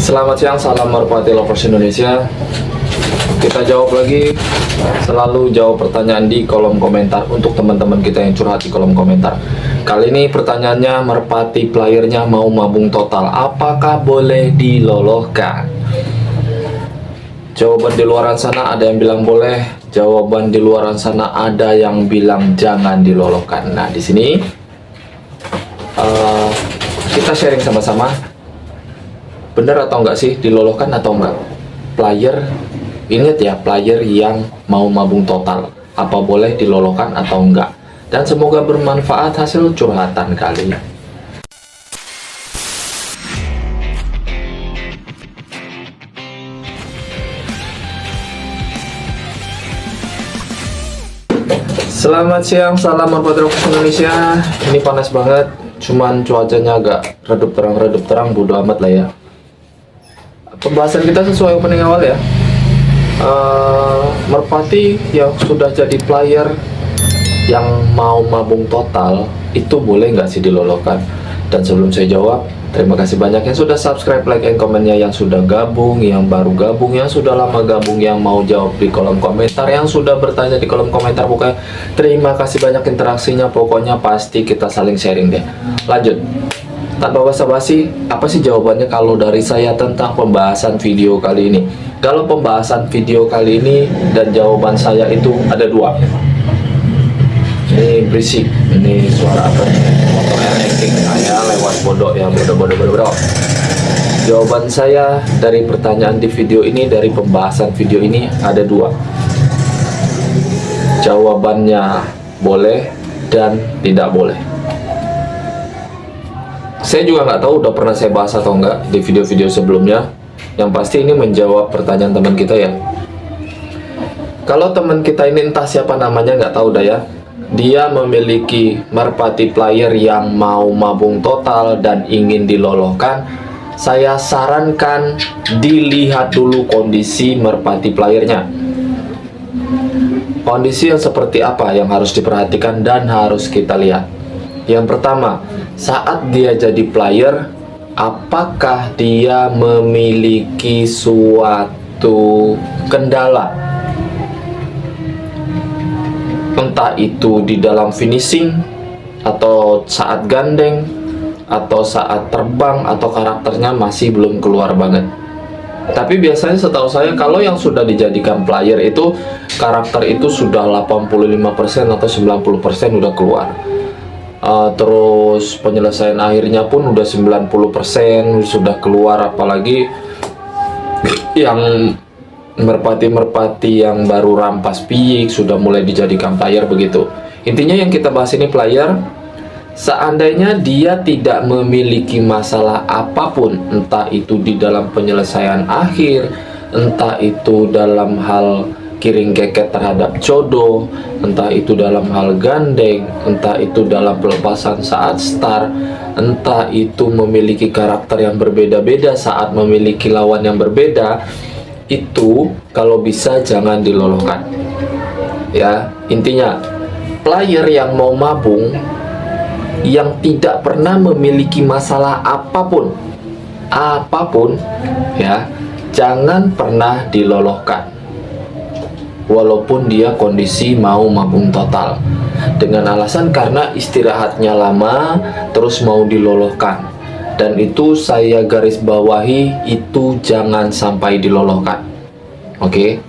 Selamat siang, salam Merpati Lovers Indonesia. Kita jawab lagi, selalu jawab pertanyaan di kolom komentar untuk teman-teman kita yang curhat di kolom komentar. Kali ini pertanyaannya, Merpati playernya mau mabung total, apakah boleh diloloskan? Jawaban di luaran sana ada yang bilang boleh, jawaban di luaran sana ada yang bilang jangan diloloskan. Nah, di sini kita sharing sama-sama. Bener atau enggak sih diloloskan atau enggak? Player, ingat ya, player yang mau mabung total, apa boleh diloloskan atau enggak? Dan semoga bermanfaat hasil curhatan kali ini. Selamat siang, salam Merpati Lovers Indonesia. Ini panas banget, cuman cuacanya agak redup terang, bodo amat lah ya. Pembahasan kita sesuai opening awal ya. Merpati yang sudah jadi player yang mau mabung total itu boleh nggak sih diloloskan? Dan sebelum saya jawab, terima kasih banyak yang sudah subscribe, like, and komennya, yang sudah gabung, yang baru gabung, yang sudah lama gabung, yang mau jawab di kolom komentar, yang sudah bertanya di kolom komentar. Pokoknya terima kasih banyak interaksinya, pokoknya pasti kita saling sharing deh. Lanjut. Tanpa basa-basi, apa sih jawabannya kalau dari saya tentang pembahasan video kali ini? Kalau pembahasan video kali ini dan jawaban saya itu ada dua. Ini berisik, ini suara apa nih? Motor elektrik saya lewat bodoh ya, bodoh. Jawaban saya dari pertanyaan di video ini, dari pembahasan video ini ada dua. Jawabannya boleh dan tidak boleh. Saya juga nggak tahu udah pernah saya bahas atau enggak di video-video sebelumnya. Yang pasti ini menjawab pertanyaan teman kita ya. Kalau teman kita ini entah siapa namanya, nggak tahu dah ya. Dia memiliki Merpati player yang mau mabung total dan ingin diloloskan. Saya sarankan dilihat dulu kondisi Merpati playernya. Kondisi yang seperti apa yang harus diperhatikan dan harus kita lihat. Yang pertama, saat dia jadi player, apakah dia memiliki suatu kendala? Entah itu di dalam finishing, atau saat gandeng, atau saat terbang, atau karakternya masih belum keluar banget. Tapi biasanya setahu saya kalau yang sudah dijadikan player itu, karakter itu sudah 85% atau 90% udah keluar. Terus penyelesaian akhirnya pun udah 90% sudah keluar, apalagi yang merpati yang baru rampas piik sudah mulai dijadikan player begitu. Intinya yang kita bahas ini player, seandainya dia tidak memiliki masalah apapun, entah itu di dalam penyelesaian akhir, entah itu dalam hal kiring keket terhadap jodoh, entah itu dalam hal gandeng, entah itu dalam pelepasan saat start, entah itu memiliki karakter yang berbeda-beda saat memiliki lawan yang berbeda, itu kalau bisa jangan diloloskan ya. Intinya player yang mau mabung yang tidak pernah memiliki masalah apapun ya, jangan pernah diloloskan. Walaupun dia kondisi mau mabung total, dengan alasan karena istirahatnya lama terus mau diloloskan, dan itu saya garis bawahi, itu jangan sampai diloloskan. Oke?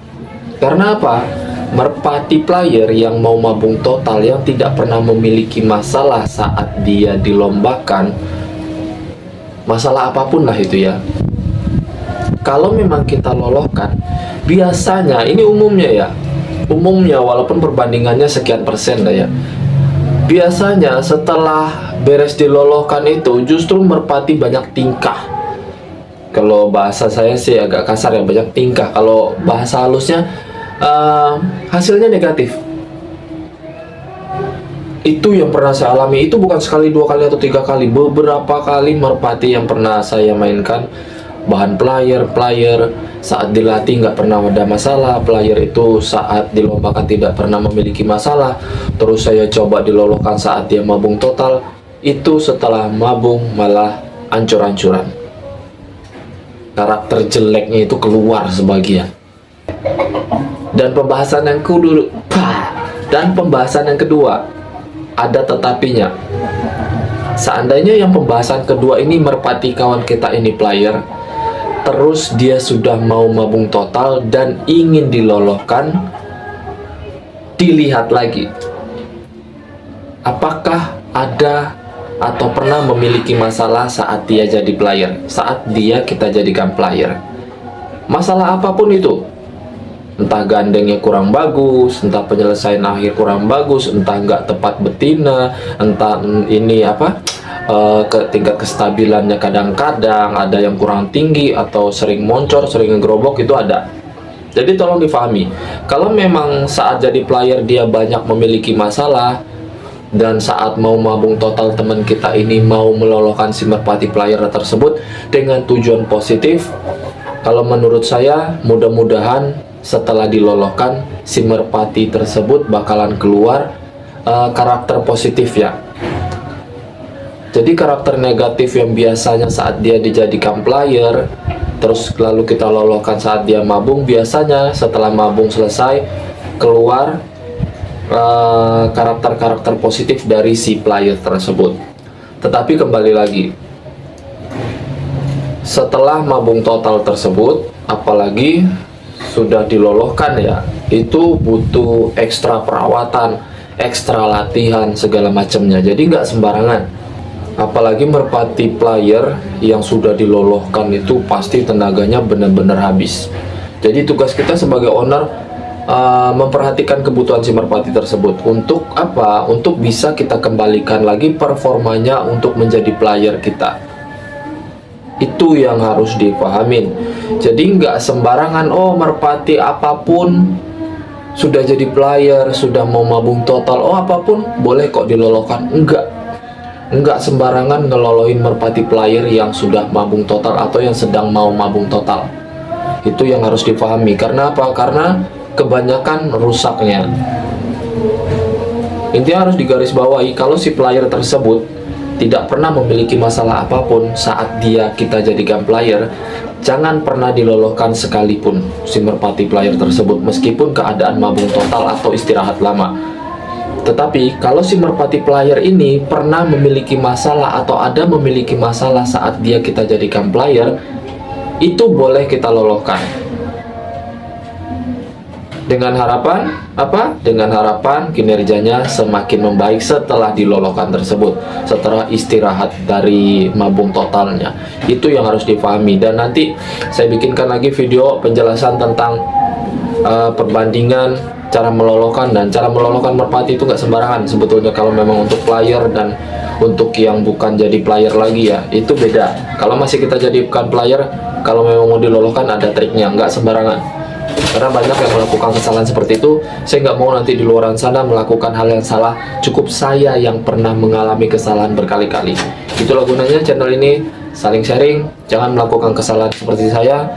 Karena apa? Merpati player yang mau mabung total yang tidak pernah memiliki masalah saat dia dilombakan, masalah apapun lah itu ya, kalau memang kita loloskan, biasanya ini umumnya walaupun perbandingannya sekian persen lah ya, biasanya setelah beres diloloskan itu justru merpati banyak tingkah. Kalau bahasa saya sih agak kasar ya, banyak tingkah. Kalau bahasa halusnya hasilnya negatif. Itu yang pernah saya alami, itu bukan sekali, dua kali, atau tiga kali, beberapa kali merpati yang pernah saya mainkan. Bahan player saat dilatih nggak pernah ada masalah, player itu saat dilombakan tidak pernah memiliki masalah. Terus saya coba diloloskan saat dia mabung total, itu setelah mabung malah ancur-ancuran. karakter jeleknya itu keluar sebagian. Dan pembahasan yang kedua ada tetapinya. Seandainya yang pembahasan kedua ini merpati kawan kita ini player, terus dia sudah mau mabung total dan ingin diloloskan, dilihat lagi apakah ada atau pernah memiliki masalah saat dia jadi player, saat dia kita jadikan player. Masalah apapun itu, entah gandengnya kurang bagus, entah penyelesaian akhir kurang bagus, entah nggak tepat betina, entah ini ke tingkat kestabilannya kadang-kadang ada yang kurang tinggi atau sering moncor, sering ngegerobok, itu ada. Jadi tolong difahami, kalau memang saat jadi player dia banyak memiliki masalah, dan saat mau mabung total teman kita ini mau meloloskan si merpati player tersebut dengan tujuan positif, kalau menurut saya mudah-mudahan setelah diloloskan si merpati tersebut bakalan keluar karakter positif ya. Jadi karakter negatif yang biasanya saat dia dijadikan player terus lalu kita loloskan saat dia mabung, biasanya setelah mabung selesai keluar karakter-karakter positif dari si player tersebut. Tetapi kembali lagi, setelah mabung total tersebut, apalagi sudah diloloskan ya, itu butuh ekstra perawatan, ekstra latihan segala macamnya. Jadi nggak sembarangan. Apalagi merpati player yang sudah diloloskan itu pasti tenaganya benar-benar habis. Jadi tugas kita sebagai owner memperhatikan kebutuhan si merpati tersebut. Untuk apa? Untuk bisa kita kembalikan lagi performanya untuk menjadi player kita. Itu yang harus dipahamin. Jadi nggak sembarangan, oh merpati apapun sudah jadi player, sudah mau mabung total, oh apapun boleh kok diloloskan. Enggak sembarangan ngelolohin merpati player yang sudah mabung total atau yang sedang mau mabung total. Itu yang harus dipahami. Karena apa? Karena kebanyakan rusaknya. Intinya harus digarisbawahi, kalau si player tersebut tidak pernah memiliki masalah apapun saat dia kita jadikan player, jangan pernah diloloskan sekalipun si merpati player tersebut meskipun keadaan mabung total atau istirahat lama. Tetapi kalau si merpati player ini pernah memiliki masalah atau ada memiliki masalah saat dia kita jadikan player, itu boleh kita loloskan. Dengan harapan apa? Dengan harapan kinerjanya semakin membaik setelah diloloskan tersebut, setelah istirahat dari mabung totalnya. Itu yang harus dipahami. Dan nanti saya bikinkan lagi video penjelasan tentang perbandingan cara meloloskan, dan cara meloloskan merpati itu nggak sembarangan sebetulnya. Kalau memang untuk player dan untuk yang bukan jadi player lagi ya, itu beda. Kalau masih kita jadikan player, kalau memang mau diloloskan ada triknya, nggak sembarangan. Karena banyak yang melakukan kesalahan seperti itu. Saya nggak mau nanti di luar sana melakukan hal yang salah. Cukup saya yang pernah mengalami kesalahan berkali-kali. Itulah gunanya channel ini, saling sharing. Jangan melakukan kesalahan seperti saya,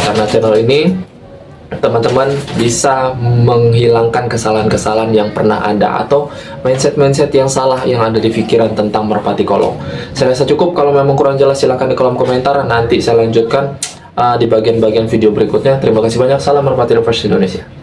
karena channel ini teman-teman bisa menghilangkan kesalahan-kesalahan yang pernah ada atau mindset-mindset yang salah yang ada di pikiran tentang merpati kolong. Saya rasa cukup. Kalau memang kurang jelas silahkan di kolom komentar, nanti saya lanjutkan di bagian-bagian video berikutnya. Terima kasih banyak. Salam merpati lovers Indonesia.